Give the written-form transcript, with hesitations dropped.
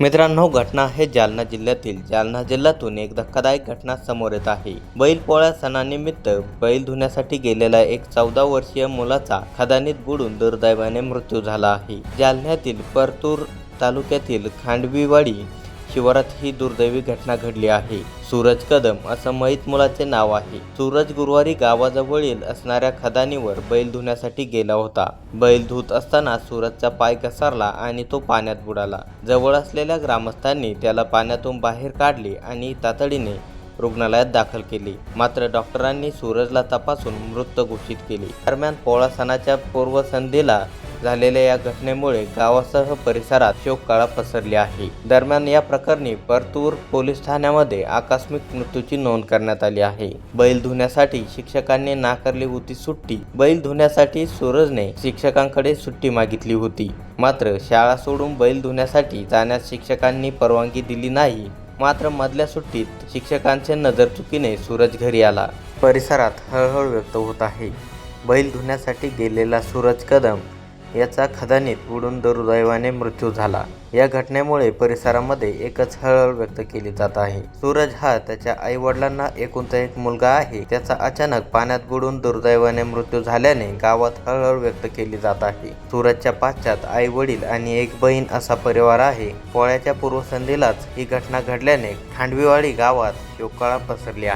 मित्रांनो, घटना आहे जालना जिल्ह्यातील. जालना जिल्ह्यातून एक धक्कादायक घटना समोर येत आहे. बैलपोळा सणानिमित्त बैल धुण्यासाठी गेलेल्या एक 14 वर्षीय मुलाचा खदानीत बुडून दुर्दैवाने मृत्यू झाला आहे. जालन्यातील परतूर तालुक्यातील खांडवीवाडी शिवारात ही दुर्दैवी घटना घडली आहे. सूरज कदम असं मयत मुलाचे नाव आहे. सूरज गुरुवारी गावाजवळील असणाऱ्या खदानीवर बैल धुण्यासाठी गेला होता. बैल धुत असताना सूरजचा पाय घसरला आणि तो पाण्यात बुडाला. जवळ असलेल्या ग्रामस्थांनी त्याला पाण्यातून बाहेर काढले आणि तातडीने रुग्णालयात दाखल केले. मात्र डॉक्टरांनी सूरजला तपासून मृत घोषित केले. दरम्यान पोळा सणाच्या पूर्वसंध्येला झालेल्या या घटनेमुळे गावासह परिसरात शोककळा पसरली आहे. दरम्यान या प्रकरणी परतूर पोलीस ठाण्यामध्ये आकस्मिक मृत्यूची नोंद करण्यात आली आहे. बैल धुण्यासाठी शिक्षकांनी नाकारली होती सुट्टी. बैल धुण्यासाठी सूरजने शिक्षकांकडे सुट्टी मागितली होती. मात्र शाळा सोडून बैल धुण्यासाठी जाण्यास शिक्षकांनी परवानगी दिली नाही. मात्र मधल्या सुट्टीत शिक्षकांच्या नजरचुकीने सूरज घरी आला. परिसरात हळहळ व्यक्त होत आहे. बैल धुण्यासाठी गेलेला सूरज कदम याचा खदानीत बुडून दुर्दैवाने मृत्यू झाला. या घटनेमुळे परिसरामध्ये एकच हळहळ व्यक्त केली जात आहे. सूरज हा त्याच्या आई वडिलांना एकुलता एक मुलगा आहे. त्याचा अचानक पाण्यात बुडून दुर्दैवाने मृत्यू झाल्याने गावात हळहळ व्यक्त केली जात आहे. सूरजच्या पाश्चात आई वडील आणि एक बहीण असा परिवार आहे. पोळ्याच्या पूर्वसंध्येलाच ही घटना घडल्याने खांडवीवाडी गावात शोककळा पसरली आहे.